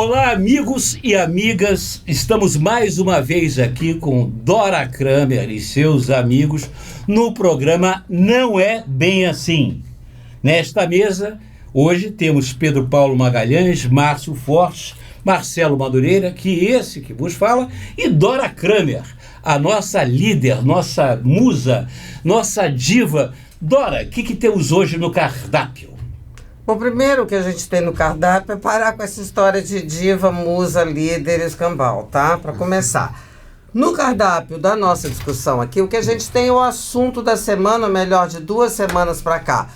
Olá, amigos e amigas. Estamos mais uma vez aqui com Dora Kramer e seus amigos no programa Não É Bem Assim. Nesta mesa, hoje temos Pedro Paulo Magalhães, Márcio Fortes, Marcelo Madureira, que vos fala, e Dora Kramer, a nossa líder, nossa musa, nossa diva. Dora, o que temos hoje no cardápio? Bom, primeiro que a gente tem no cardápio é parar com essa história de diva, musa, líder, escambau, tá? Para começar. No cardápio da nossa discussão aqui, o que a gente tem é o assunto da semana, melhor, de 2 semanas para cá.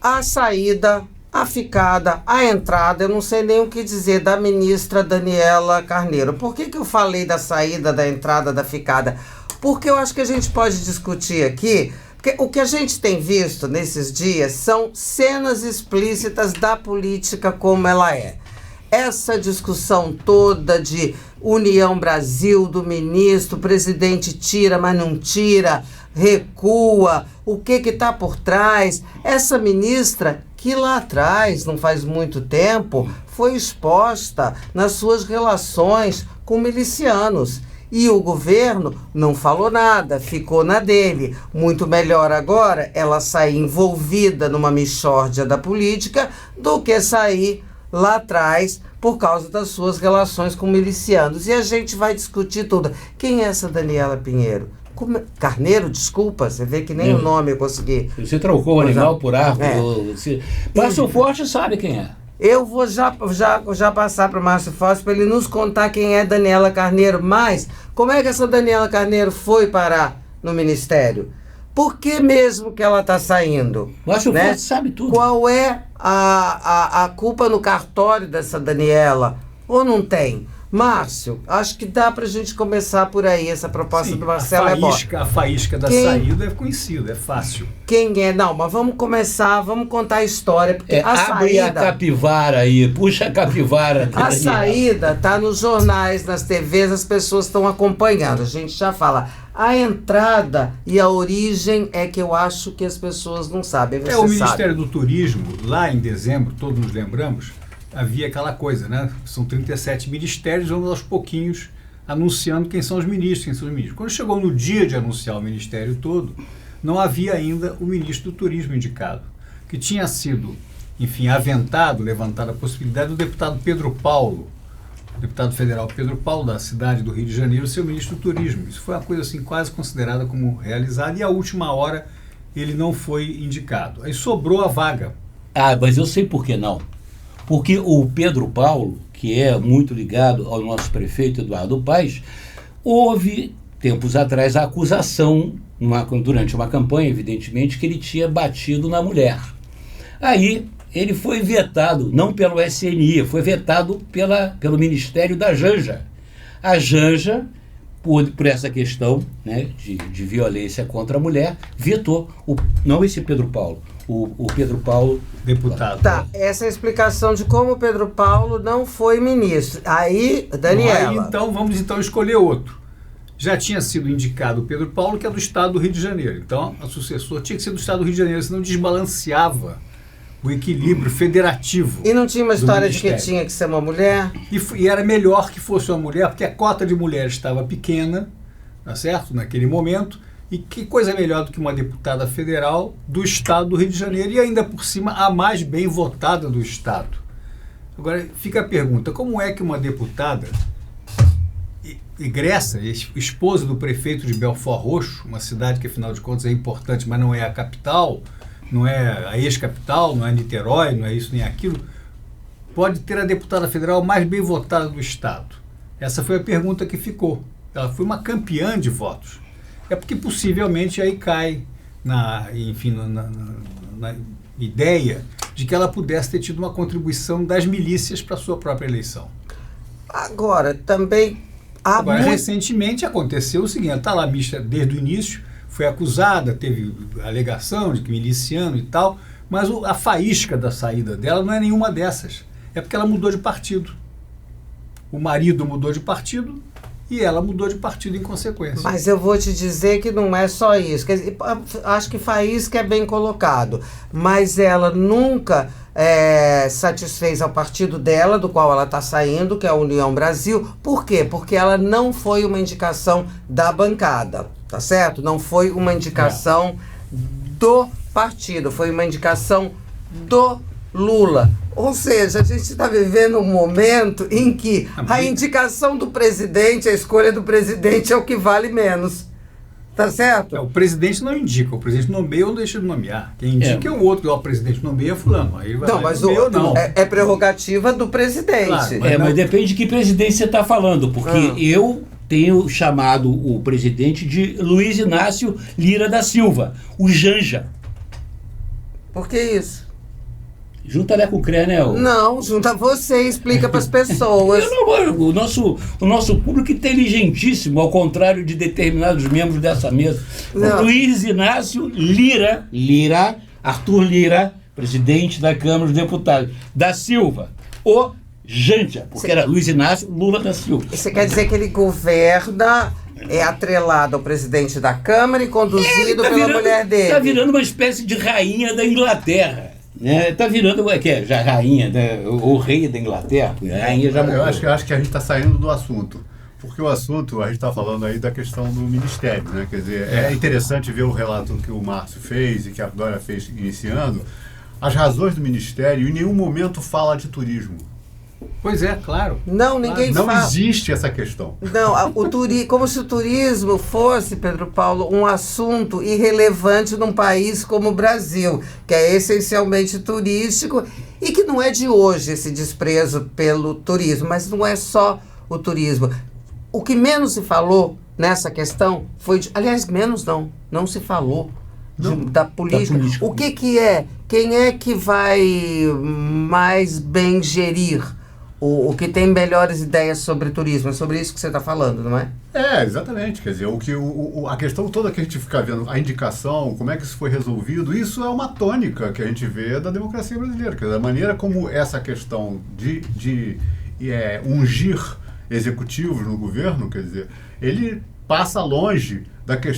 A saída, a ficada, a entrada, eu não sei nem o que dizer, da ministra Daniela Carneiro. Por que eu falei da saída, da entrada, da ficada? Porque eu acho que a gente pode discutir aqui. Porque o que a gente tem visto nesses dias são cenas explícitas da política como ela é. Essa discussão toda de União Brasil, do ministro, o presidente tira, mas não tira, recua, o que está por trás. Essa ministra que lá atrás, não faz muito tempo, foi exposta nas suas relações com milicianos. E o governo não falou nada, ficou na dele. Muito melhor agora ela sair envolvida numa mixórdia da política do que sair lá atrás por causa das suas relações com milicianos. E a gente vai discutir tudo. Quem é essa Daniela Pinheiro? Carneiro, desculpa, você vê que nem o nome eu consegui. Você trocou o animal por árvore. Márcio Fortes sabe quem é. Eu vou já passar para o Márcio Fortes para ele nos contar quem é Daniela Carneiro. Mas como é que essa Daniela Carneiro foi parar no Ministério? Por que mesmo que ela está saindo? Márcio Fortes sabe tudo. Qual é a culpa no cartório dessa Daniela? Ou não tem? Márcio, acho que dá pra gente começar por aí. Essa proposta do Marcelo é boa. A faísca da saída é conhecida, é fácil. Quem é? Não, mas vamos começar, vamos contar a história. Porque abre a capivara aí, puxa a capivara. A saída tá nos jornais, nas TVs, as pessoas estão acompanhando. A gente já fala. A entrada e a origem é que eu acho que as pessoas não sabem. O Ministério do Turismo, lá em dezembro, todos nos lembramos, havia aquela coisa, né? São 37 ministérios, vamos aos pouquinhos anunciando quem são os ministros, Quando chegou no dia de anunciar o ministério todo, não havia ainda o ministro do Turismo indicado, que tinha sido, enfim, levantada a possibilidade do deputado Pedro Paulo, deputado federal Pedro Paulo, da cidade do Rio de Janeiro, ser o ministro do Turismo. Isso foi uma coisa assim quase considerada como realizada e à última hora ele não foi indicado. Aí sobrou a vaga. Mas eu sei por que não. Porque o Pedro Paulo, que é muito ligado ao nosso prefeito Eduardo Paes, houve, tempos atrás, a acusação, durante uma campanha, evidentemente, que ele tinha batido na mulher. Aí ele foi vetado, não pelo SNI, foi vetado pelo Ministério da Janja. A Janja, por essa questão, né, de violência contra a mulher, vetou, não esse Pedro Paulo, o Pedro Paulo... Deputado. Tá, essa é a explicação de como o Pedro Paulo não foi ministro. Aí, Daniela... Então, vamos escolher outro. Já tinha sido indicado o Pedro Paulo, que é do estado do Rio de Janeiro. Então, a sucessora tinha que ser do estado do Rio de Janeiro, senão desbalanceava o equilíbrio federativo. E não tinha uma história de que tinha que ser uma mulher? E era melhor que fosse uma mulher, porque a cota de mulheres estava pequena, tá certo? Naquele momento. E que coisa melhor do que uma deputada federal do estado do Rio de Janeiro e ainda por cima a mais bem votada do estado. Agora fica a pergunta, como é que uma deputada egressa, esposa do prefeito de Belford Roxo, uma cidade que afinal de contas é importante, mas não é a capital, não é a ex-capital, não é Niterói, não é isso nem aquilo, pode ter a deputada federal mais bem votada do estado? Essa foi a pergunta que ficou. Ela foi uma campeã de votos. É porque possivelmente aí cai na ideia de que ela pudesse ter tido uma contribuição das milícias para a sua própria eleição. Agora, também... recentemente aconteceu o seguinte, ela está lá mista desde o início, foi acusada, teve alegação de que miliciano e tal, mas a faísca da saída dela não é nenhuma dessas. É porque ela mudou de partido. O marido mudou de partido e ela mudou de partido em consequência. Mas eu vou te dizer que não é só isso. Quer dizer, acho que faísca é bem colocado, mas ela nunca satisfez ao partido dela, do qual ela está saindo, que é a União Brasil. Por quê? Porque ela não foi uma indicação da bancada, tá certo? Não foi uma indicação do partido, foi uma indicação do Lula. Ou seja, a gente está vivendo um momento em que a indicação do presidente, a escolha do presidente é o que vale menos. Tá certo? O presidente não indica, o presidente nomeia ou deixa de nomear. Quem indica é o outro, o presidente nomeia fulano. Aí vai não, mas é prerrogativa do presidente. Claro, mas depende de que presidente você está falando, porque eu tenho chamado o presidente de Luiz Inácio Lira da Silva, o Janja. Por que isso? Junta com o CREA, né? Não, junta você e explica para as pessoas. O nosso público inteligentíssimo, ao contrário de determinados membros dessa mesa. Luiz Inácio Lira, Arthur Lira, presidente da Câmara dos Deputados, da Silva, o Janja, porque era Luiz Inácio Lula da Silva. Você quer dizer que ele governa, é atrelado ao presidente da Câmara e conduzido pela mulher dele? Está virando uma espécie de rainha da Inglaterra. Está virando já rainha, ou rei da Inglaterra. A rainha já morreu. Eu acho que a gente está saindo do assunto. Porque o assunto, a gente está falando aí da questão do ministério, né? Quer dizer, é interessante ver o relato que o Márcio fez e que a Dória fez iniciando. As razões do ministério, em nenhum momento fala de turismo. Pois é, claro. Não, ninguém não fala. Não existe essa questão. Não, como se o turismo fosse, Pedro Paulo, um assunto irrelevante num país como o Brasil, que é essencialmente turístico e que não é de hoje esse desprezo pelo turismo, mas não é só o turismo. O que menos se falou nessa questão foi aliás, menos não se falou da política. O que é? Quem é que vai mais bem gerir o que tem melhores ideias sobre turismo? É sobre isso que você está falando, não é? Exatamente. Quer dizer, a questão toda que a gente fica vendo, a indicação, como é que isso foi resolvido, isso é uma tônica que a gente vê da democracia brasileira. Quer dizer, a maneira como essa questão de ungir executivos no governo, quer dizer, ele passa longe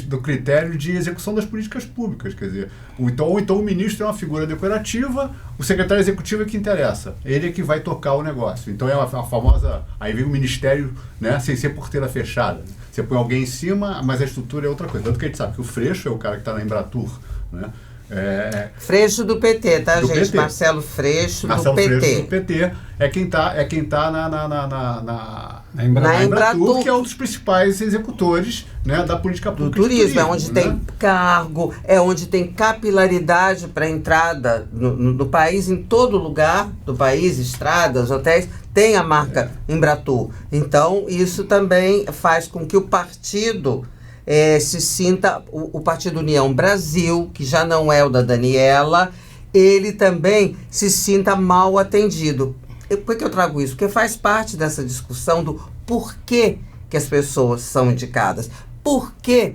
do critério de execução das políticas públicas, quer dizer, ou então o ministro é uma figura decorativa, o secretário executivo é que interessa, ele é que vai tocar o negócio. Então é a famosa, aí vem o ministério, né, sem ser porteira fechada. Você põe alguém em cima, mas a estrutura é outra coisa. Tanto que a gente sabe que o Freixo é o cara que está na Embratur, né? Freixo do PT, tá, do gente? PT. Marcelo Freixo do Freixo PT. do PT é quem tá na Embratur, que é um dos principais executores, né, da política pública do turismo, é onde né? tem cargo, é onde tem capilaridade para entrada no país, em todo lugar do país, estradas, hotéis, tem a marca Embratur. Então, isso também faz com que o partido se sinta, o Partido União Brasil, que já não é o da Daniela, ele também se sinta mal atendido. Por que eu trago isso? Porque faz parte dessa discussão do porquê que as pessoas são indicadas. Por que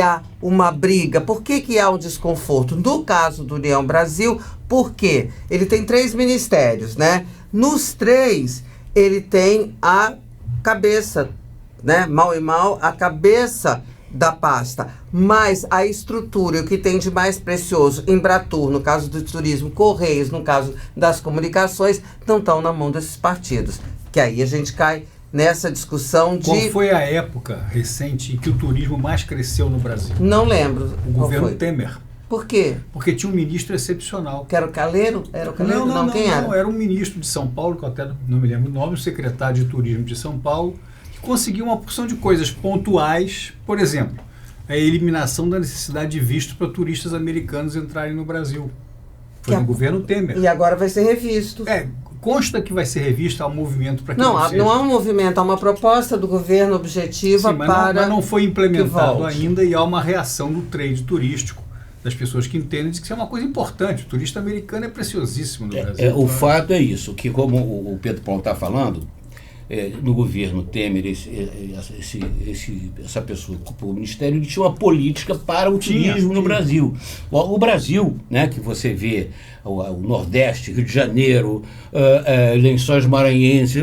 há uma briga? Por que há um desconforto? No caso do União Brasil, por quê? Ele tem 3 ministérios, né? Nos 3, ele tem a cabeça, né? Mal e mal, a cabeça da pasta, mas a estrutura, o que tem de mais precioso, Embratur, no caso do turismo, Correios, no caso das comunicações, não estão na mão desses partidos. Que aí a gente cai nessa discussão de... Qual foi a época recente em que o turismo mais cresceu no Brasil? Não lembro. O governo Temer. Por quê? Porque tinha um ministro excepcional. Que era o Caleiro? Era o Caleiro? Não, quem era? Não, era um ministro de São Paulo, que eu até não me lembro o nome, o secretário de Turismo de São Paulo, conseguiu uma porção de coisas pontuais, por exemplo, a eliminação da necessidade de visto para turistas americanos entrarem no Brasil. Foi no governo Temer. E agora vai ser revisto. Consta que vai ser revisto, há um movimento para que não há um movimento, há uma proposta do governo objetiva. Sim, mas não foi implementado ainda e há uma reação do trade turístico, das pessoas que entendem que isso é uma coisa importante. O turista americano é preciosíssimo no Brasil. O fato é isso, que como o Pedro Paulo está falando, no governo Temer, essa pessoa que ocupou o ministério, ele tinha uma política para o turismo no Brasil. O Brasil, né, que você vê, o Nordeste, Rio de Janeiro, Lençóis Maranhenses,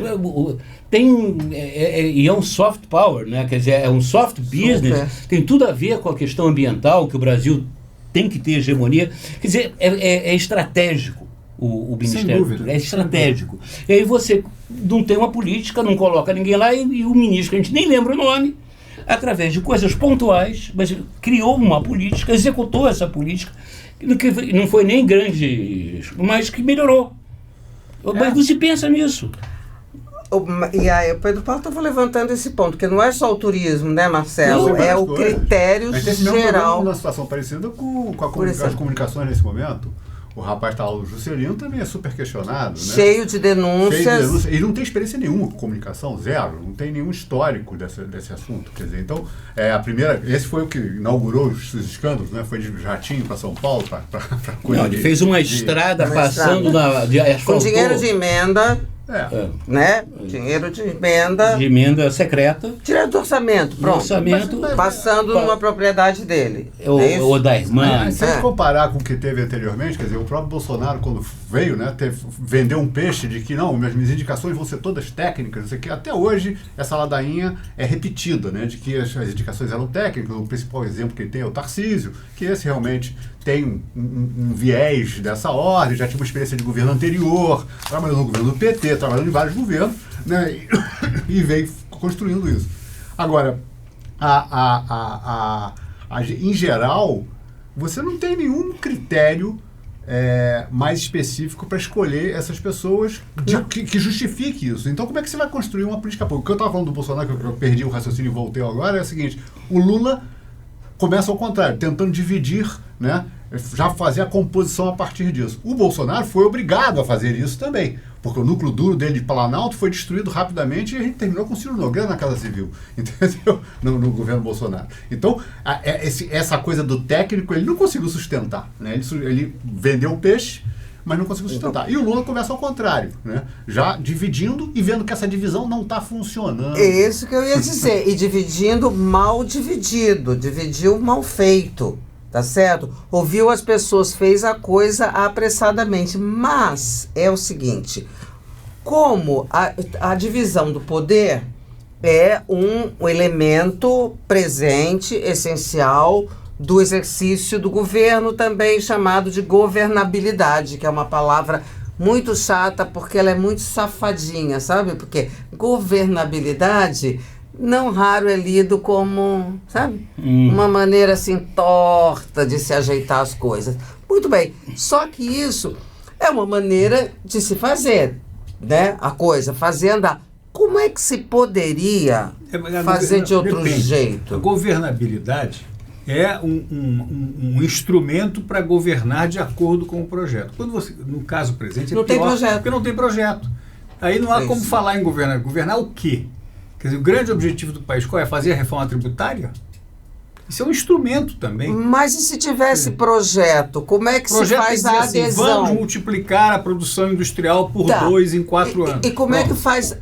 é um soft power, né? Quer dizer, é um soft business, tem tudo a ver com a questão ambiental, que o Brasil tem que ter hegemonia. Quer dizer, é estratégico. o Sem Ministério dúvida. Público. É estratégico. E aí você não tem uma política, não coloca ninguém lá e o ministro, que a gente nem lembra o nome, através de coisas pontuais, mas criou uma política, executou essa política, que não foi nem grande, mas que melhorou. Mas não se pensa nisso. E aí, o Pedro Paulo estava levantando esse ponto, que não é só o turismo, né, Marcelo? Não, É o coisas. critério A gente teve mesmo geral. problema numa situação parecida com as comunicações nesse momento. O rapaz tá lá, o Juscelino, também é super questionado, né? Cheio de denúncias. Ele não tem experiência nenhuma com comunicação, zero. Não tem nenhum histórico desse assunto. Quer dizer, então, esse foi o que inaugurou os escândalos, né? Foi de jatinho para São Paulo, para coisa. Não, ele fez uma estrada passando de Com asfaltou. dinheiro de emenda, né? Dinheiro de emenda. De emenda secreta. Direto do orçamento, pronto. Orçamento. Passando numa propriedade dele. Não é isso? Ou da irmã. Mas, se a gente comparar com o que teve anteriormente, quer dizer, o próprio Bolsonaro, quando veio, né, vendeu um peixe de que não, minhas indicações vão ser todas técnicas, não sei o quê. Até hoje, essa ladainha é repetida, né, de que as indicações eram técnicas. O principal exemplo que ele tem é o Tarcísio, que esse realmente tem um viés dessa ordem, já tinha uma experiência de governo anterior, trabalhou no governo do PT, trabalhou em vários governos, né, e veio construindo isso. Agora, em geral, você não tem nenhum critério mais específico para escolher essas pessoas que justifique isso. Então, como é que você vai construir uma política pública? O que eu estava falando do Bolsonaro, que eu perdi o raciocínio e voltei agora, é o seguinte: o Lula começa ao contrário, tentando dividir, né, já fazer a composição a partir disso. O Bolsonaro foi obrigado a fazer isso também, porque o núcleo duro dele de Planalto foi destruído rapidamente e a gente terminou com o Ciro Nogueira na Casa Civil, entendeu? No governo Bolsonaro. Então, essa coisa do técnico, ele não conseguiu sustentar, né? Ele vendeu o peixe, mas não conseguiu sustentar. E o Lula começa ao contrário, né? Já dividindo e vendo que essa divisão não está funcionando. É isso que eu ia dizer. E dividindo mal dividido. Dividiu mal feito. Tá certo? Ouviu as pessoas, fez a coisa apressadamente. Mas é o seguinte: como a divisão do poder é um elemento presente, essencial, do exercício do governo, também chamado de governabilidade, que é uma palavra muito chata porque ela é muito safadinha, sabe? Porque governabilidade, não raro é lido como, sabe? Uma maneira assim torta de se ajeitar as coisas. Muito bem, só que isso é uma maneira de se fazer, né? A coisa, fazer andar. Como é que se poderia fazer de outro jeito? A governabilidade é um instrumento para governar de acordo com o projeto. Quando você, no caso presente, não tem projeto. Porque não tem projeto. Aí não há como falar em governar. Governar o quê? Quer dizer, o grande objetivo do país qual é? Fazer a reforma tributária? Isso é um instrumento também. Mas e se tivesse projeto? Como é que se faz a assim, adesão? Vamos multiplicar a produção industrial por 2 em 4 anos. E como é que faz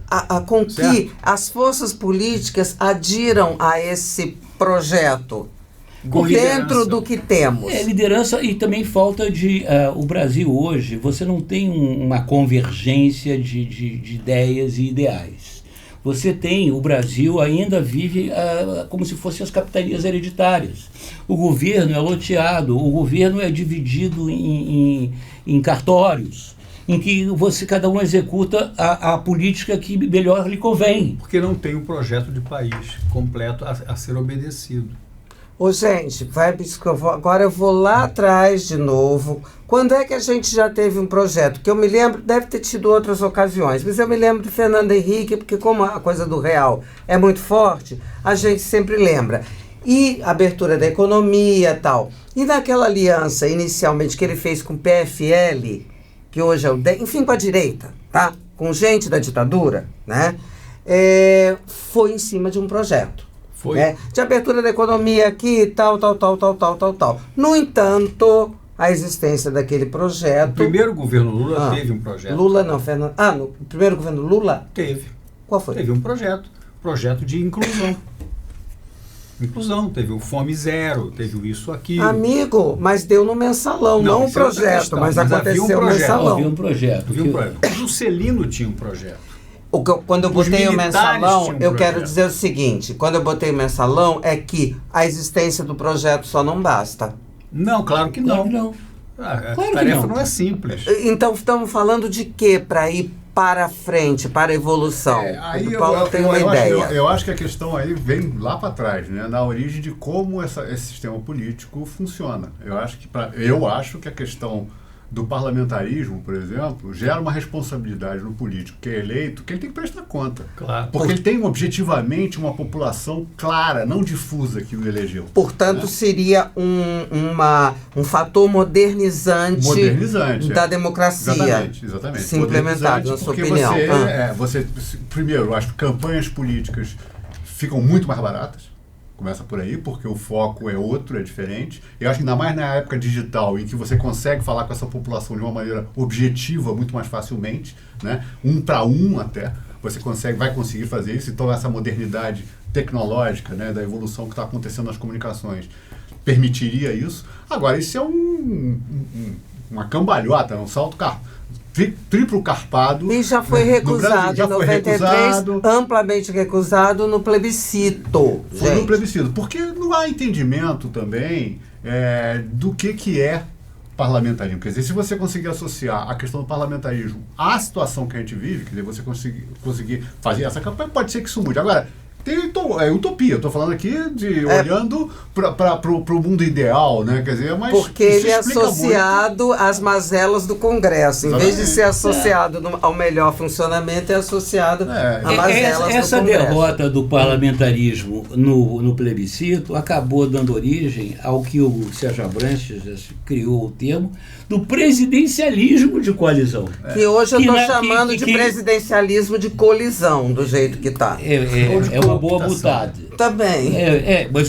com que as forças políticas adiram a esse projeto? Dentro do que temos. Liderança e também falta de... o Brasil hoje, você não tem uma convergência de ideias e ideais. Você tem, o Brasil ainda vive como se fossem as capitanias hereditárias. O governo é loteado, o governo é dividido em cartórios, em que cada um executa a política que melhor lhe convém. Porque não tem um projeto de país completo a ser obedecido. Ô, gente, agora eu vou lá atrás de novo. Quando é que a gente já teve um projeto? Que eu me lembro, deve ter tido outras ocasiões, mas eu me lembro de Fernando Henrique, porque como a coisa do real é muito forte, a gente sempre lembra. E abertura da economia e tal. E naquela aliança, inicialmente, que ele fez com o PFL, que hoje é o enfim, com a direita, tá? Com gente da ditadura, né? Foi em cima de um projeto. Foi. Né? De abertura da economia aqui, tal. No entanto, a existência daquele projeto... O primeiro governo Lula teve um projeto. Lula não, Fernando... no primeiro governo Lula? Teve. Qual foi? Teve um projeto de inclusão. Inclusão, teve o Fome Zero, tem o Isso Aqui. Amigo, mas deu no mensalão, não um projeto, questão, mas aconteceu no mensalão. Havia um projeto. O Juscelino tinha um projeto. Quando eu botei o mensalão, eu quero dizer o seguinte: quando eu botei o mensalão, é que a existência do projeto só não basta. Não, claro que não. A Claro que tarefa não. não é simples. Então, estamos falando de quê para ir para frente, para a evolução? Aí O Paulo tem uma ideia. eu acho que a questão aí vem lá para trás, né? Na origem de como esse sistema político funciona. Eu acho que a questão do parlamentarismo, por exemplo, gera uma responsabilidade no político que é eleito, que ele tem que prestar conta. Claro. Porque ele tem objetivamente uma população clara, não difusa, que o elegeu. Portanto, né? seria um fator modernizante da democracia. Exatamente. Se implementado, na sua porque opinião. Primeiro, eu acho que campanhas políticas ficam muito mais baratas. Começa por aí, porque o foco é outro, é diferente. Eu acho que ainda mais na época digital, em que você consegue falar com essa população de uma maneira objetiva muito mais facilmente, né? 1 para 1 até, você vai conseguir fazer isso. Então essa modernidade tecnológica, né, da evolução que está acontecendo nas comunicações permitiria isso. Agora, isso é uma cambalhota, um salto triplo carpado. E já foi recusado em 93, amplamente recusado no plebiscito. Foi no plebiscito. Porque não há entendimento também do que é parlamentarismo. Quer dizer, se você conseguir associar a questão do parlamentarismo à situação que a gente vive, quer dizer, você conseguir fazer essa campanha, pode ser que isso mude. Agora, é utopia, eu estou falando aqui olhando para o mundo ideal, né? Quer dizer, mas porque ele é associado às mazelas do Congresso. Em vez de ser associado ao melhor funcionamento, é associado a mazelas do Congresso. Essa derrota do parlamentarismo no plebiscito acabou dando origem ao que o Sérgio Abranches criou o termo do presidencialismo de coalizão. Que hoje eu estou chamando de presidencialismo de colisão, do jeito que está. É uma boa butada. Também. Mas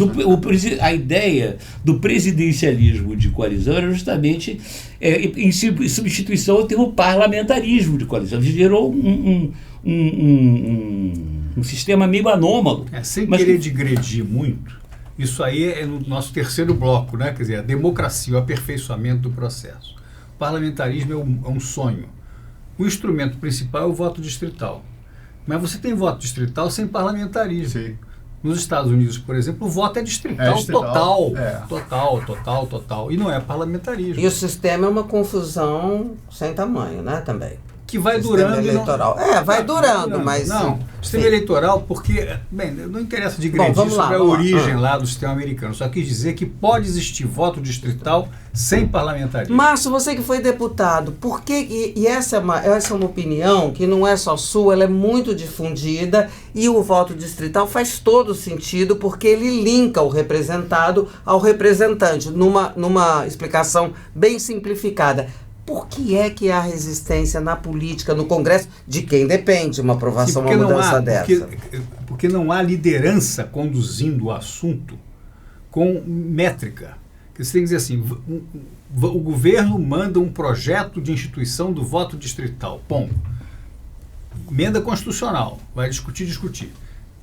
a ideia do presidencialismo de coalizão era justamente em substituição ao termo parlamentarismo de coalizão. Gerou um sistema meio anômalo. Sem querer digredir muito, isso aí é no nosso terceiro bloco, né? Quer dizer, a democracia, o aperfeiçoamento do processo. O parlamentarismo é um sonho. O instrumento principal é o voto distrital. Mas você tem voto distrital sem parlamentarismo. Sim. Nos Estados Unidos, por exemplo, o voto é distrital, total. E não é parlamentarismo. E o sistema é uma confusão sem tamanho, né, também. Que vai sistema durando. eleitoral. Vai durando, mas... Não, sistema eleitoral, porque... Bem, não interessa digredir sobre a origem lá do sistema americano. Só quis dizer que pode existir voto distrital sem parlamentarismo. Márcio, você que foi deputado, por que... E essa é uma opinião que não é só sua, ela é muito difundida, e o voto distrital faz todo sentido, porque ele linka o representado ao representante, numa explicação bem simplificada. Por que há resistência na política, no Congresso, de quem depende uma aprovação, uma mudança dessa? Porque não há liderança conduzindo o assunto com métrica. Você tem que dizer assim, o governo manda um projeto de instituição do voto distrital. Bom, emenda constitucional, vai discutir.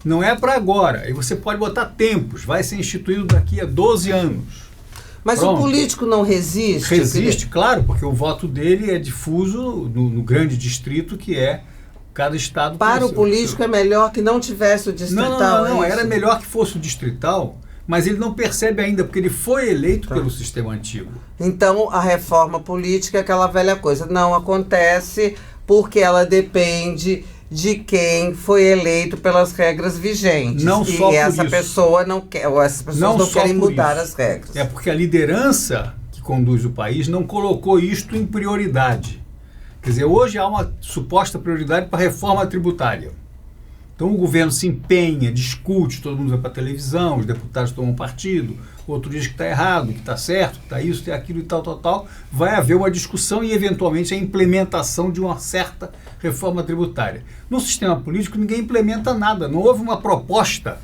Não é para agora, aí você pode botar tempos, vai ser instituído daqui a 12 anos. Mas o político não resiste? Resiste, claro, porque o voto dele é difuso no grande distrito que é cada estado. Para o político é melhor que não tivesse o distrital. Não, era melhor que fosse o distrital, mas ele não percebe ainda, porque ele foi eleito pelo sistema antigo. Então, a reforma política é aquela velha coisa. Não acontece porque ela depende de quem foi eleito pelas regras vigentes. Não e só essa por pessoa não quer, ou essas pessoas não querem mudar as regras. É porque a liderança que conduz o país não colocou isto em prioridade. Quer dizer, hoje há uma suposta prioridade para a reforma tributária. Então o governo se empenha, discute, todo mundo vai para a televisão, os deputados tomam partido, outro diz que está errado, que está certo, que está isso, que está aquilo e tal. Vai haver uma discussão e, eventualmente, a implementação de uma certa reforma tributária. No sistema político, ninguém implementa nada. Não houve uma proposta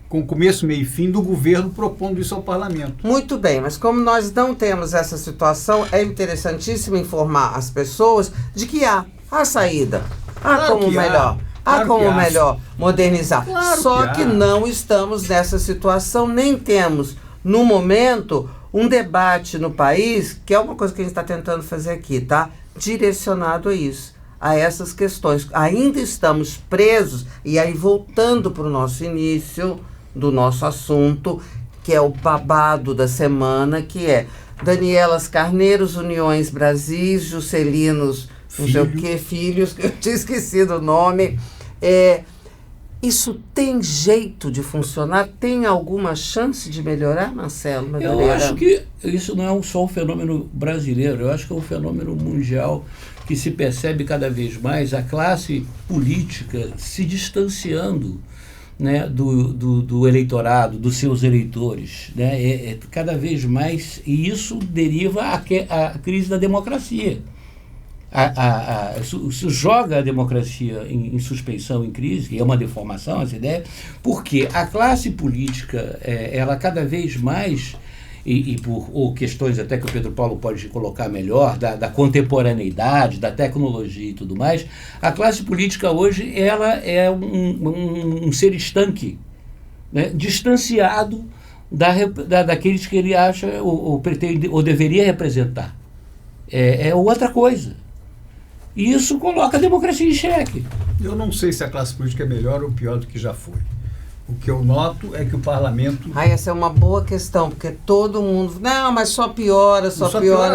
com começo, meio e fim do governo propondo isso ao parlamento. Muito bem, mas como nós não temos essa situação, é interessantíssimo informar as pessoas de que há saída. Há como melhor modernizar. Claro Só que não estamos nessa situação, nem temos, no momento, um debate no país, que é uma coisa que a gente está tentando fazer aqui, tá? Direcionado a isso, a essas questões. Ainda estamos presos, e aí voltando para o nosso início do nosso assunto, que é o babado da semana, que é Danielas Carneiros, Uniões Brasis, Juscelinos, não sei o que, Filhos, que eu tinha esquecido o nome. Isso tem jeito de funcionar? Tem alguma chance de melhorar, Marcelo Madureira? Eu acho que isso não é só um fenômeno brasileiro, eu acho que é um fenômeno mundial que se percebe cada vez mais a classe política se distanciando, né, do eleitorado, dos seus eleitores, né, cada vez mais, e isso deriva à crise da democracia. Isso joga a democracia em suspensão, em crise, que é uma deformação essa ideia, porque a classe política, ela cada vez mais, e por questões até que o Pedro Paulo pode colocar melhor, da contemporaneidade, da tecnologia e tudo mais, a classe política hoje ela é um ser estanque, né, distanciado daqueles que ele acha ou pretende ou deveria representar. É outra coisa. E isso coloca a democracia em xeque. Eu não sei se a classe política é melhor ou pior do que já foi. O que eu noto é que o parlamento... Essa é uma boa questão, porque todo mundo... Não, mas só piora.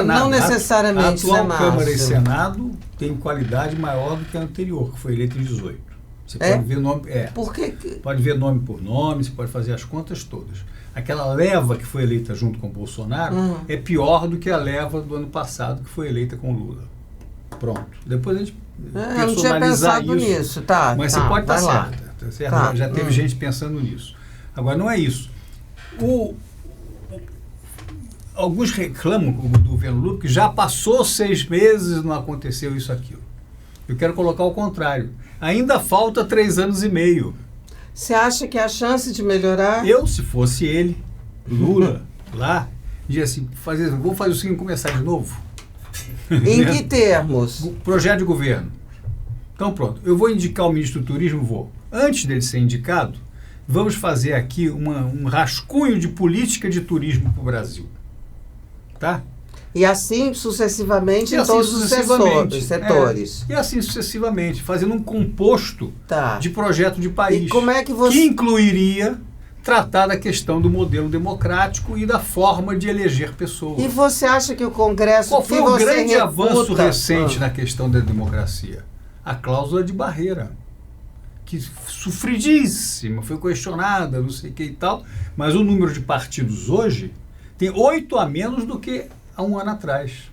Não necessariamente, a atual Câmara e Senado tem qualidade maior do que a anterior, que foi eleita em 18. Você pode ver nome... Por que... Pode ver nome por nome, você pode fazer as contas todas. Aquela leva que foi eleita junto com o Bolsonaro é pior do que a leva do ano passado, que foi eleita com o Lula. Pronto. Depois a gente eu não tinha pensado nisso, mas você pode estar certo. Tá. Já teve gente pensando nisso. Agora, não é isso. Alguns reclamam do governo Lula que já passou 6 meses e não aconteceu isso, aquilo. Eu quero colocar o contrário. Ainda falta 3 anos e meio. Você acha que há chance de melhorar? Eu, se fosse ele, Lula, lá, dizia assim, vou fazer o seguinte, começar de novo. Em que termos? Projeto de governo. Então pronto, eu vou indicar o ministro do Turismo, vou. Antes dele ser indicado, vamos fazer aqui um rascunho de política de turismo para o Brasil. Tá? E assim sucessivamente em todos os setores. E assim sucessivamente, fazendo um composto de projeto de país. E como é que você... que incluiria tratar da questão do modelo democrático e da forma de eleger pessoas. E você acha que o Congresso... Qual foi o grande avanço recente na questão da democracia? A cláusula de barreira, que sofridíssima, foi questionada, não sei o que e tal, mas o número de partidos hoje tem 8 a menos do que há um ano atrás,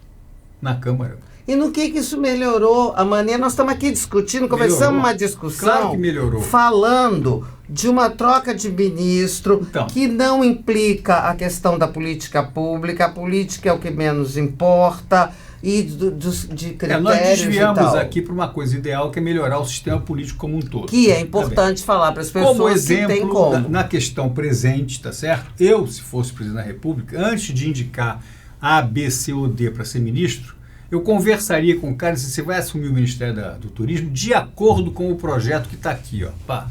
na Câmara. E no que isso melhorou? A maneira, nós estamos aqui discutindo, começamos uma discussão, claro que melhorou, falando de uma troca de ministro que não implica a questão da política pública, a política é o que menos importa, e de critérios nós desviamos e tal. Aqui para uma coisa ideal, que é melhorar o sistema político como um todo. Que é importante falar para as pessoas como exemplo, que tem como. Na questão presente, tá certo? Eu, se fosse presidente da República, antes de indicar A, B, C ou D para ser ministro, eu conversaria com o cara e disse, você vai assumir o Ministério do Turismo de acordo com o projeto que está aqui, ó. Pá.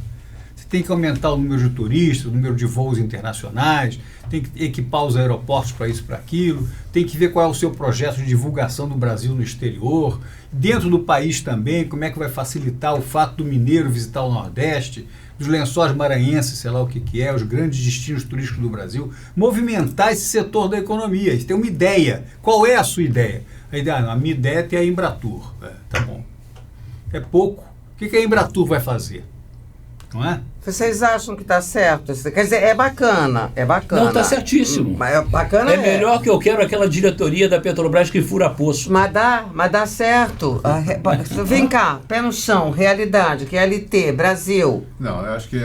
Você tem que aumentar o número de turistas, o número de voos internacionais, tem que equipar os aeroportos para isso, para aquilo, tem que ver qual é o seu projeto de divulgação do Brasil no exterior, dentro do país também, como é que vai facilitar o fato do mineiro visitar o Nordeste, dos lençóis maranhenses, sei lá o que é, os grandes destinos turísticos do Brasil, movimentar esse setor da economia. Você tem uma ideia. Qual é a sua ideia? A minha ideia é ter a Embratur. Tá bom. É pouco. O que a Embratur vai fazer? Não é? Vocês acham que está certo? Quer dizer, é bacana. Não, está certíssimo. Bacana melhor que eu quero aquela diretoria da Petrobras que fura poço. Mas dá certo. Vem cá, pé no chão, realidade, QLT, Brasil. Não, eu acho que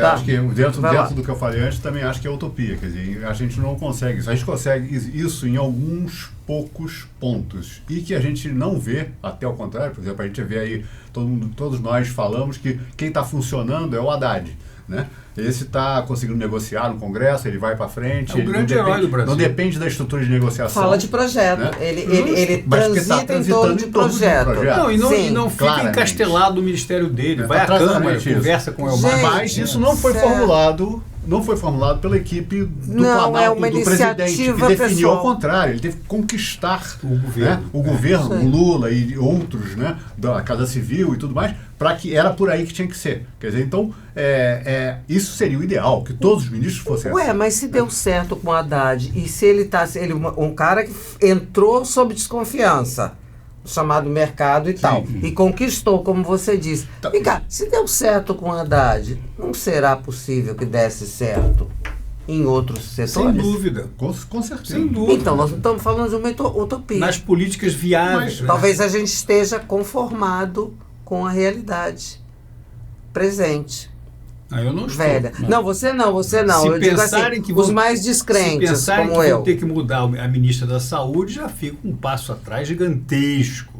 dentro do que eu falei antes, também acho que é utopia. Quer dizer, a gente não consegue isso. A gente consegue isso em alguns poucos pontos. E que a gente não vê, até o contrário, por exemplo, a gente vê aí, todos nós falamos que quem está funcionando é o Haddad. Né? Esse está conseguindo negociar no Congresso, ele vai para frente. É o grande herói do Brasil. Não depende da estrutura de negociação. Fala de projeto. Né? Ele transita em torno de projeto. E não fica encastelado no ministério dele. Vai à Câmara, conversa com o Elmar. Mas isso não foi formulado não foi formulado pela equipe do Não, Planalto, é uma do presidente, que iniciativa definiu pessoal. ao contrário, ele teve que conquistar O governo. o governo, Isso aí. o Lula e outros, né, da Casa Civil e tudo mais, para que era por aí que tinha que ser. Quer dizer, então, isso seria o ideal, que todos os ministros fossem Ué, assim. mas se deu certo com o Haddad, e se ele tá, um cara que entrou sob desconfiança, chamado mercado e tal, e conquistou, como você disse. Tá. Vem cá, se deu certo com o Haddad, não será possível que desse certo em outros Sem setores? dúvida. Com certeza. Sem dúvida. Então, nós não estamos falando de uma utopia. Nas políticas viáveis. Mas, né? Talvez a gente esteja conformado com a realidade presente. Eu não estou. Velha. Não, você não. Se Eu digo pensarem assim, que os vão- mais Se descrentes, pensarem como que eu. vão ter que mudar a ministra da Saúde, já fica um passo atrás gigantesco.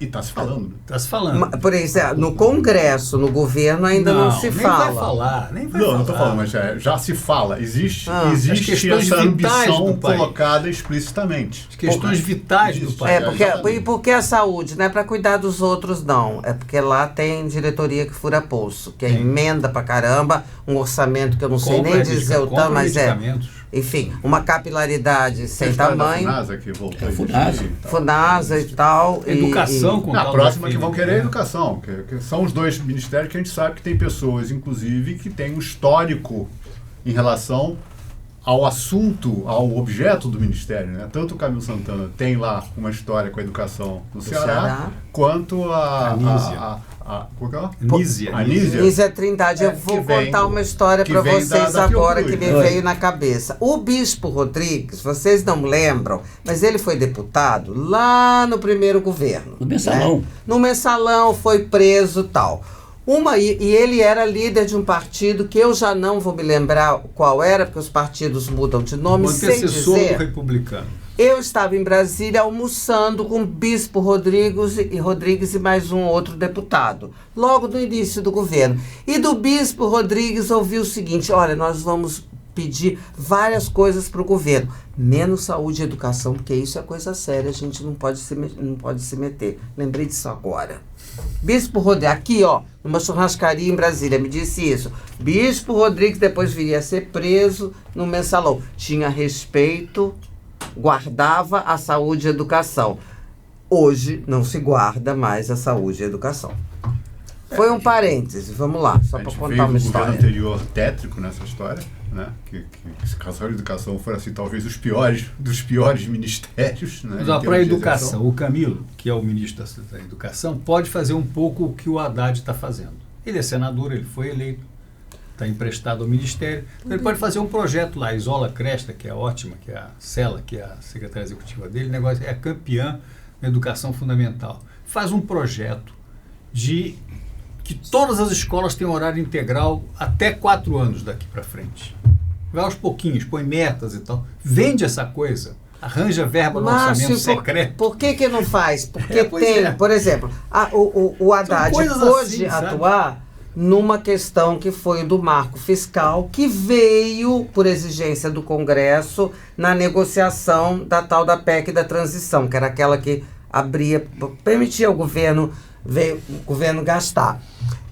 E está se falando. Né? Está se falando. Por exemplo, no Congresso, no governo, ainda não se nem fala. vai falar, nem vai Não, falar. não estou falando, mas já se fala. Existe As questões essa vitais ambição do país. colocada explicitamente. As questões vitais do Existe. país. Porque a saúde não é para cuidar dos outros, não. É porque lá tem diretoria que fura poço, que é emenda pra caramba, um orçamento que eu não sei Compra nem dizer o compra tanto, mas medicamentos. Enfim, uma capilaridade sem tamanho. A FUNASA que voltou a existir FUNASA. e tal. FUNASA e tal. Educação com Na tal próxima da que vão filha, querer é né? educação, que são os dois ministérios que a gente sabe que tem pessoas, inclusive, que têm um histórico em relação ao assunto, ao objeto do ministério. Né? Tanto o Camilo Santana tem lá uma história com a educação no Ceará, quanto Anísia. qual que é? Nízia. Anísia. Nízia Trindade, eu que vou vem- contar uma história que para vem vocês da agora Fiocruz, que me né? veio na cabeça. O Bispo Rodrigues, vocês não lembram, mas ele foi deputado lá no primeiro governo. No Mensalão. Né? No Mensalão, foi preso e tal. E ele era líder de um partido que eu já não vou me lembrar qual era, porque os partidos mudam de nome, O sem antecessor do dizer. republicano. Eu estava em Brasília almoçando com o Bispo Rodrigues e mais um outro deputado, logo no início do governo. E do Bispo Rodrigues ouvi o seguinte: olha, nós vamos pedir várias coisas para o governo, menos saúde e educação, porque isso é coisa séria, a gente não pode se meter. Lembrei disso agora. Bispo Rodrigues, aqui ó, numa churrascaria em Brasília, me disse isso. Bispo Rodrigues depois viria a ser preso no Mensalão. Tinha respeito, guardava a saúde e a educação. Hoje não se guarda mais a saúde e a educação. Foi um parêntese, vamos lá, só A para gente contar veio uma do governo história. anterior tétrico nessa história, né? Que saúde e educação foram assim, talvez dos piores ministérios. Né? Mas em para a termos de educação, execução. o Camilo, que é o ministro da Educação, pode fazer um pouco o que o Haddad está fazendo. Ele é senador, ele foi eleito, está emprestado ao ministério. Então ele pode fazer um projeto lá, a Isola Cresta, que é ótima, que é a Cela, que é a secretária executiva dele, o negócio é campeã na educação fundamental. Faz um projeto de que todas as escolas têm horário integral até 4 anos daqui para frente. Vai aos pouquinhos, põe metas e tal. Vende essa coisa, arranja verba no orçamento secreto. Por que não faz? Porque Pois tem, é. por exemplo, o Haddad coisas pôde assim, sabe? atuar numa questão que foi do marco fiscal, que veio, por exigência do Congresso, na negociação da tal da PEC da transição, que era aquela que permitia o governo gastar.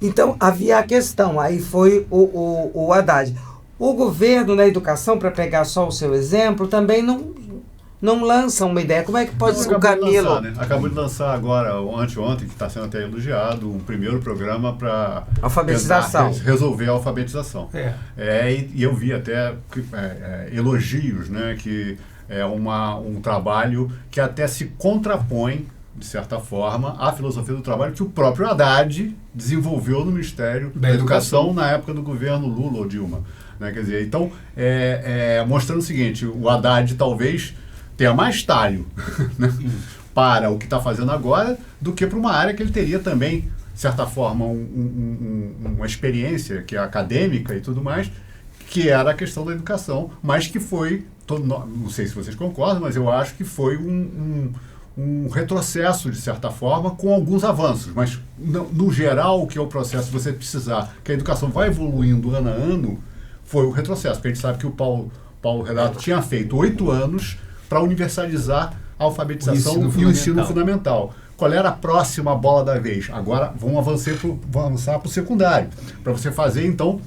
Então, havia a questão, aí foi o Haddad. O governo na educação, para pegar só o seu exemplo, também não lança uma ideia. Como é que pode ser o Camilo? Acabou de lançar agora, anteontem, que está sendo até elogiado, um primeiro programa para Alfabetização. resolver a alfabetização. E eu vi até elogios, né, que é um trabalho que até se contrapõe, de certa forma, à filosofia do trabalho que o próprio Haddad desenvolveu no Ministério da Educação na época do governo Lula ou Dilma. Né? Quer dizer, então, mostrando o seguinte, o Haddad talvez tenha mais talho né, para o que está fazendo agora do que para uma área que ele teria também, de certa forma, uma experiência que é acadêmica e tudo mais, que era a questão da educação, mas que foi, não sei se vocês concordam, mas eu acho que foi um retrocesso, de certa forma, com alguns avanços. Mas, no geral, o que é o processo, você precisar, que a educação vai evoluindo ano a ano, foi o retrocesso. Porque a gente sabe que o Paulo Renato tinha feito 8 anos para universalizar a alfabetização e o ensino fundamental. Qual era a próxima bola da vez? Agora vamos avançar para o secundário. Para você fazer, então,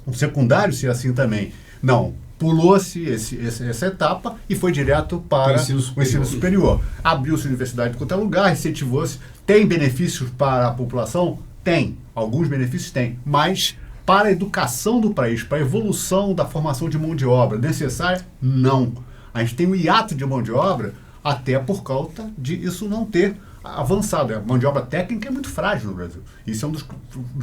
um secundário ser assim também. Não, pulou-se essa etapa e foi direto para o ensino superior. Abriu-se universidade em qualquer lugar, incentivou-se. Tem benefícios para a população? Tem. Alguns benefícios tem. Mas para a educação do país, para a evolução da formação de mão de obra necessária, não. A gente tem um hiato de mão de obra até por causa de isso não ter avançado. A mão de obra técnica é muito frágil no Brasil. Isso é um dos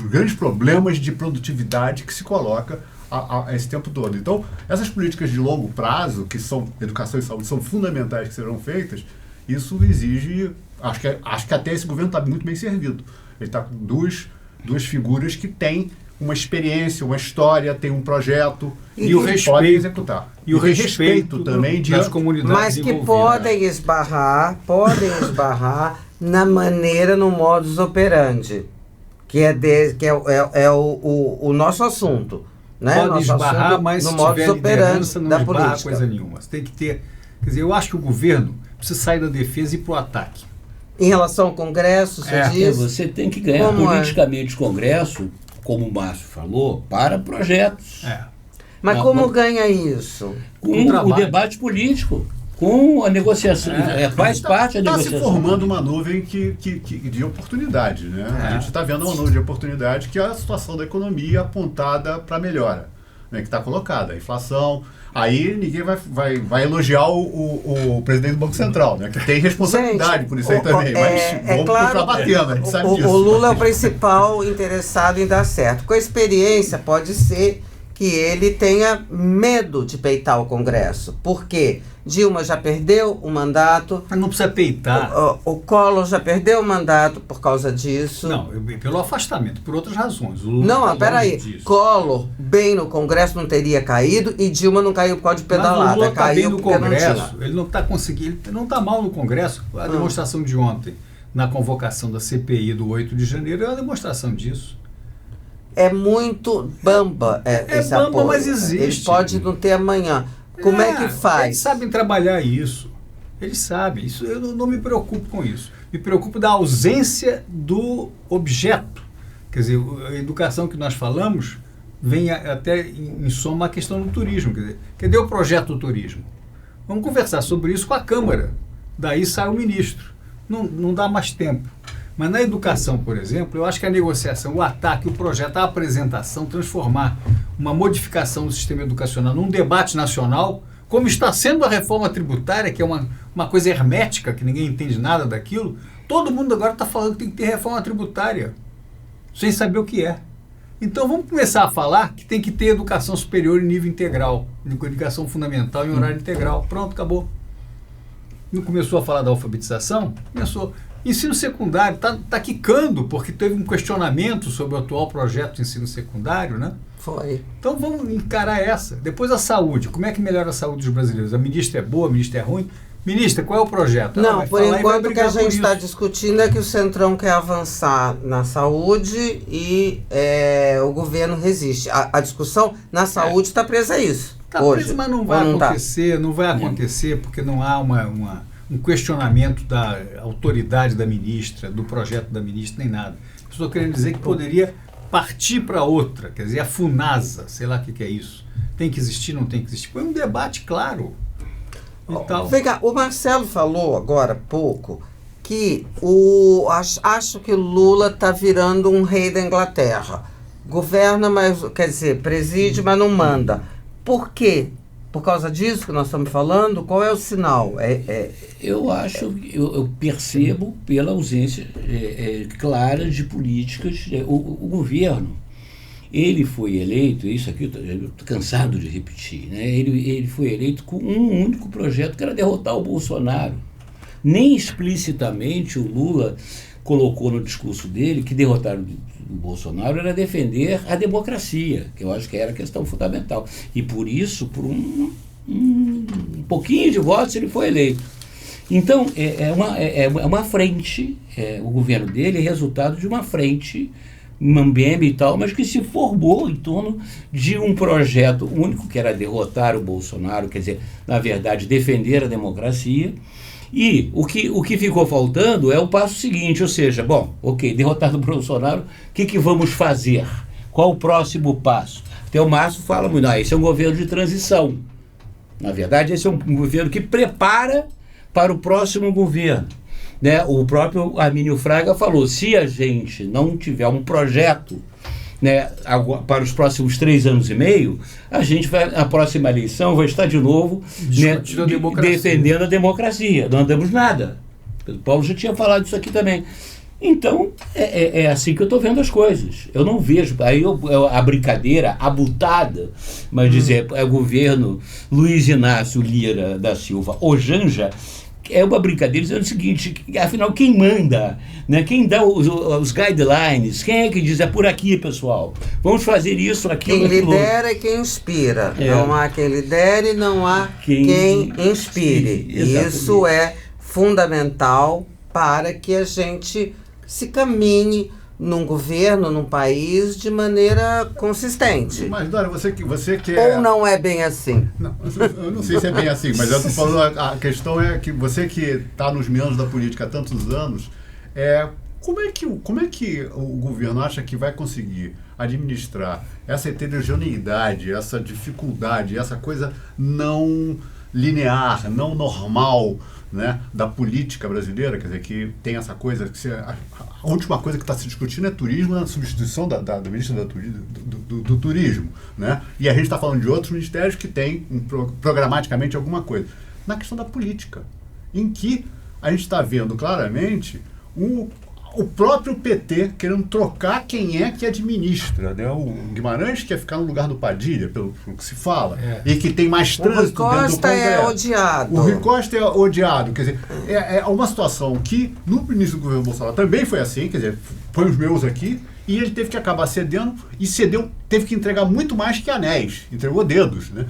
grandes problemas de produtividade que se coloca a esse tempo todo. Então, essas políticas de longo prazo, que são educação e saúde, são fundamentais que serão feitas, isso exige... Acho que até esse governo está muito bem servido. Ele está com duas figuras que têm uma experiência, uma história, tem um projeto e o respeito, podem executar. E o respeito também das comunidades. Mas que podem esbarrar na maneira, no modus operandi, que é o nosso assunto. Né? Pode nosso esbarrar, assunto, mas no se modus tiver operandi liderança, não da esbarra política. coisa nenhuma. Você tem que ter... Quer dizer, eu acho que o governo precisa sair da defesa e ir para o ataque. Em relação ao Congresso, você diz? Você tem que ganhar politicamente o Congresso, como o Márcio falou, para projetos. Mas como ganha isso? Com o debate político, com a negociação. Faz parte da negociação. Está se formando uma nuvem de oportunidade. Né? A gente está vendo uma nuvem de oportunidade que é a situação da economia apontada para melhora, né? Que está colocada. A inflação... Aí ninguém vai elogiar o presidente do Banco Central, né? Que tem responsabilidade por isso aí também. Mas vamos continuar batendo, a gente sabe disso. O Lula é o principal interessado em dar certo. Com a experiência, pode ser que ele tenha medo de peitar o Congresso. Por quê? Dilma já perdeu o mandato. Mas não precisa peitar. O Collor já perdeu o mandato por causa disso. Não, pelo afastamento, por outras razões. Não, peraí. Collor, bem no Congresso, não teria caído e Dilma não caiu por causa de pedalada. Mas o Lula está bem no Congresso. Ele não está conseguindo, ele não está mal no Congresso. A demonstração de ontem, na convocação da CPI do 8 de janeiro, é uma demonstração disso. É muito bamba esse bamba, apoio. Mas existe. Ele pode não ter amanhã. Como é que faz? Eles sabem trabalhar isso. Eles sabem. Isso, eu não me preocupo com isso. Me preocupo da ausência do objeto. Quer dizer, a educação que nós falamos vem até, em soma, a questão do turismo. Quer dizer, cadê o projeto do turismo? Vamos conversar sobre isso com a Câmara. Daí sai o ministro. Não dá mais tempo. Mas na educação, por exemplo, eu acho que a negociação, o ataque, o projeto, a apresentação, transformar uma modificação do sistema educacional num debate nacional, como está sendo a reforma tributária, que é uma coisa hermética, que ninguém entende nada daquilo, todo mundo agora está falando que tem que ter reforma tributária, sem saber o que é. Então vamos começar a falar que tem que ter educação superior em nível integral, educação fundamental em horário integral. Pronto, acabou. Não começou a falar da alfabetização? Começou. Ensino secundário está quicando, porque teve um questionamento sobre o atual projeto de ensino secundário, né? Foi. Então vamos encarar essa. Depois a saúde. Como é que melhora a saúde dos brasileiros? A ministra é boa, a ministra é ruim? Ministra, qual é o projeto? Não, por enquanto o que a gente está discutindo é que o Centrão quer avançar na saúde e o governo resiste. A discussão na saúde está presa a isso. Está presa, mas não vai acontecer, não vai acontecer porque não há um questionamento da autoridade da ministra, do projeto da ministra, nem nada. Estou querendo dizer que poderia partir para outra, quer dizer, a FUNASA, sei lá o que é isso. Tem que existir, não tem que existir. Foi um debate claro. Vem cá, o Marcelo falou agora há pouco que acho que o Lula está virando um rei da Inglaterra. Governa, mas quer dizer, preside, mas não manda. Por quê? Por causa disso que nós estamos falando, qual é o sinal? Eu percebo pela ausência clara de políticas. O governo, ele foi eleito, isso aqui eu estou cansado de repetir, né? Ele foi eleito com um único projeto, que era derrotar o Bolsonaro. Nem explicitamente o Lula colocou no discurso dele que derrotar o Bolsonaro era defender a democracia, que eu acho que era a questão fundamental. E por isso, por um pouquinho de votos, ele foi eleito. Então, é uma frente, o governo dele é resultado de uma frente mambembe e tal, mas que se formou em torno de um projeto único, que era derrotar o Bolsonaro, quer dizer, na verdade, defender a democracia. E o que ficou faltando é o passo seguinte, ou seja, bom, ok, derrotado o Bolsonaro, o que vamos fazer? Qual o próximo passo? Até o Márcio fala muito, esse é um governo de transição. Na verdade, esse é um governo que prepara para o próximo governo. Né? O próprio Armínio Fraga falou, se a gente não tiver um projeto, né, para os próximos 3 anos e meio, a gente vai, na próxima eleição, vai estar de novo, né, defendendo a democracia. Não damos nada. O Paulo já tinha falado isso aqui também. Então, é assim que eu estou vendo as coisas. Eu não vejo, aí a brincadeira, a butada, mas dizer, é o governo Luiz Inácio Lira da Silva ou Janja, é uma brincadeira dizendo o seguinte, afinal, quem manda, né? Quem dá os guidelines, quem é que diz, é por aqui, pessoal, vamos fazer isso, aquilo, quem lidera é quem inspira. Não há quem lidere, não há quem inspire. Isso é fundamental para que a gente se caminhe num governo, num país, de maneira consistente. Mas, Dora, você que Ou não é bem assim? Não, eu não sei se é bem assim, mas eu estou falando, a questão é que você que está nos meandros da política há tantos anos, como é que o governo acha que vai conseguir administrar essa heterogeneidade, essa dificuldade, essa coisa não linear, não normal, né, da política brasileira, quer dizer, que tem essa coisa, a última coisa que está se discutindo é turismo, na substituição da ministra do turismo, né? E a gente está falando de outros ministérios que têm programaticamente alguma coisa. Na questão da política, em que a gente está vendo claramente o próprio PT querendo trocar quem é que administra, né? O Guimarães quer ficar no lugar do Padilha, pelo que se fala, e que tem mais trânsito dentro do Congresso. O Rui Costa é odiado. O Rui Costa é odiado, quer dizer, é uma situação que no início do governo Bolsonaro também foi assim, quer dizer, põe os meus aqui, e ele teve que acabar cedendo, e cedeu, teve que entregar muito mais que anéis, entregou dedos, né?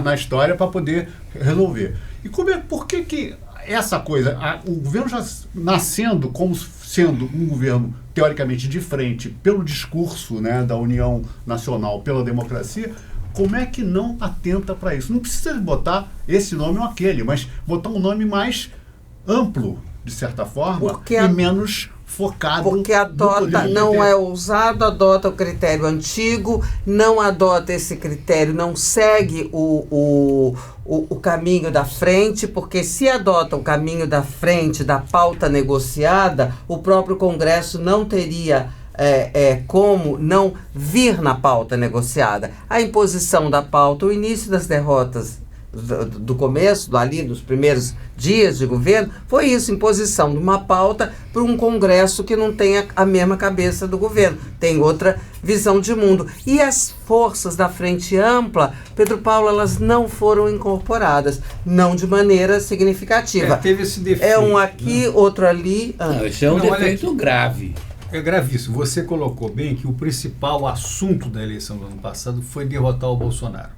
na história para poder resolver. E por que essa coisa, o governo já nascendo como sendo um governo teoricamente de frente pelo discurso, né, da União Nacional pela democracia, como é que não atenta para isso? Não precisa botar esse nome ou aquele, mas botar um nome mais amplo, de certa forma, e menos focado. Porque adota, não é ousado, adota o critério antigo, não adota esse critério, não segue o caminho da frente, porque se adota o caminho da frente da pauta negociada, o próprio Congresso não teria como não vir na pauta negociada. A imposição da pauta, o início das derrotas do começo, ali dos primeiros dias de governo, foi isso, imposição de uma pauta para um Congresso que não tem a mesma cabeça do governo, tem outra visão de mundo. E as forças da frente ampla, Pedro Paulo, elas não foram incorporadas, não de maneira significativa. Teve esse defeito. É um aqui, né? Outro ali. Não, isso é um defeito grave. É gravíssimo. Você colocou bem que o principal assunto da eleição do ano passado foi derrotar o Bolsonaro.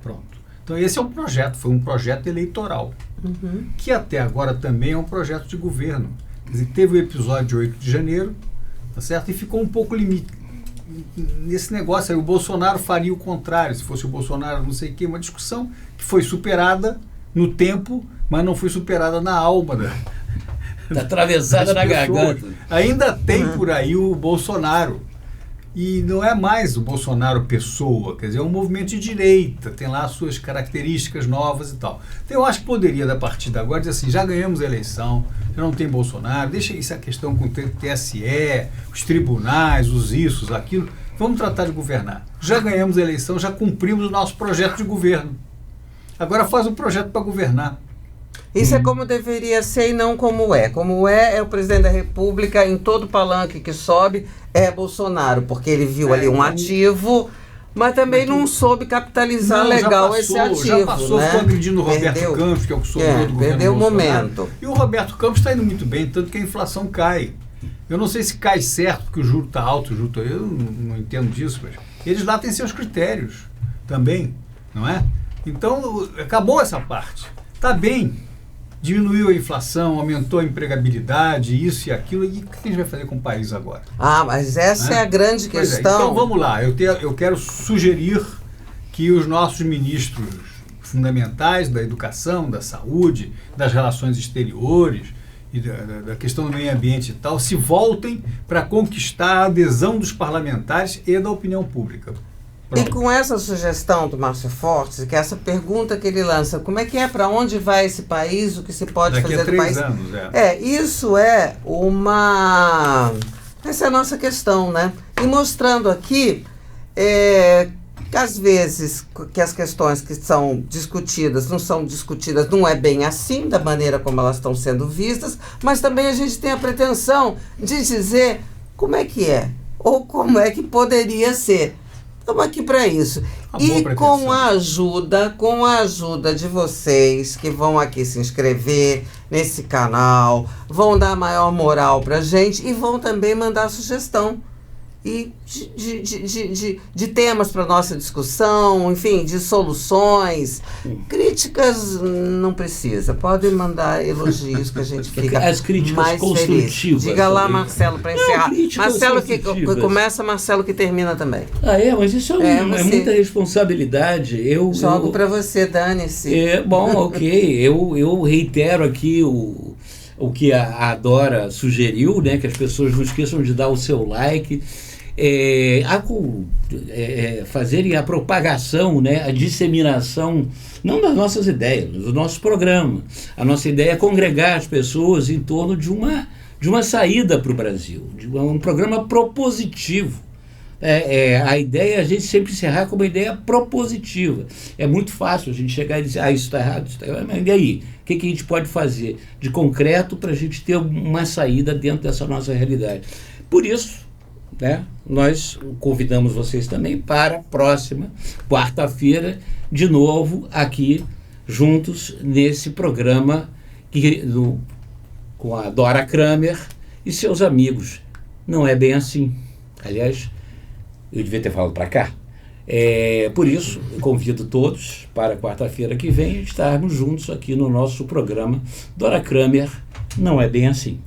Pronto. Então esse é um projeto, foi um projeto eleitoral, que até agora também é um projeto de governo. Quer dizer, teve o episódio de 8 de janeiro, tá certo? E ficou um pouco limite nesse negócio aí. O Bolsonaro faria o contrário, se fosse o Bolsonaro não sei o quê, uma discussão que foi superada no tempo, mas não foi superada na alma Tá atravessada na garganta. Ainda tem por aí o Bolsonaro. E não é mais o Bolsonaro pessoa, quer dizer, é um movimento de direita, tem lá as suas características novas e tal. Então eu acho que poderia, a partir de agora, dizer assim, já ganhamos a eleição, já não tem Bolsonaro, deixa isso a questão com o TSE, os tribunais, os isso, aquilo, vamos tratar de governar. Já ganhamos a eleição, já cumprimos o nosso projeto de governo. Agora faz um projeto para governar. Isso é como deveria ser e não como é. Como é o presidente da República, em todo palanque que sobe, é Bolsonaro, porque ele viu ali um ativo, mas também não soube capitalizar legal esse ativo. Já passou, né? Ficou agredindo o Roberto Campos, que é o que sobrou do governo perdeu o Bolsonaro. momento. E o Roberto Campos está indo muito bem, tanto que a inflação cai. Eu não sei se cai certo, porque o juro está alto, eu não entendo disso, mas eles lá têm seus critérios também, não é? Então, acabou essa parte. Está bem. Diminuiu a inflação, aumentou a empregabilidade, isso e aquilo. E o que a gente vai fazer com o país agora? Mas essa é a grande questão. Então vamos lá, eu quero sugerir que os nossos ministros fundamentais da educação, da saúde, das relações exteriores e da questão do meio ambiente e tal, se voltem para conquistar a adesão dos parlamentares e da opinião pública. E com essa sugestão do Márcio Fortes, que é essa pergunta que ele lança, como é que é, para onde vai esse país, o que se pode Daqui fazer a do país? 3 anos, isso é uma... Essa é a nossa questão, né? E mostrando aqui que às vezes que as questões que são discutidas, não é bem assim, da maneira como elas estão sendo vistas, mas também a gente tem a pretensão de dizer como é que é, ou como é que poderia ser. Estamos aqui para isso. E com a ajuda de vocês que vão aqui se inscrever nesse canal, vão dar maior moral para a gente e vão também mandar sugestão e de temas para nossa discussão, enfim, de soluções. Críticas não precisa, podem mandar elogios que a gente fica as críticas mais construtivas. Feliz. Diga lá, Marcelo, para encerrar. Marcelo que começa, Marcelo que termina também. Mas isso é muita responsabilidade. Jogo para você, dane-se. Ok. Eu reitero aqui o que a Dora sugeriu, né, que as pessoas não esqueçam de dar o seu like, fazerem a propagação, né, a disseminação, não das nossas ideias, do nosso programa. A nossa ideia é congregar as pessoas em torno de uma saída para o Brasil, de um programa propositivo. A ideia é a gente sempre encerrar com uma ideia propositiva. É muito fácil a gente chegar e dizer, isso está errado, mas e aí? O que a gente pode fazer de concreto para a gente ter uma saída dentro dessa nossa realidade? Por isso, né, nós convidamos vocês também para a próxima quarta-feira, de novo aqui, juntos, nesse programa com a Dora Kramer e seus amigos. Não é bem assim. Aliás, eu devia ter falado para cá. Por isso, eu convido todos para quarta-feira que vem estarmos juntos aqui no nosso programa Dora Kramer. Não é bem assim.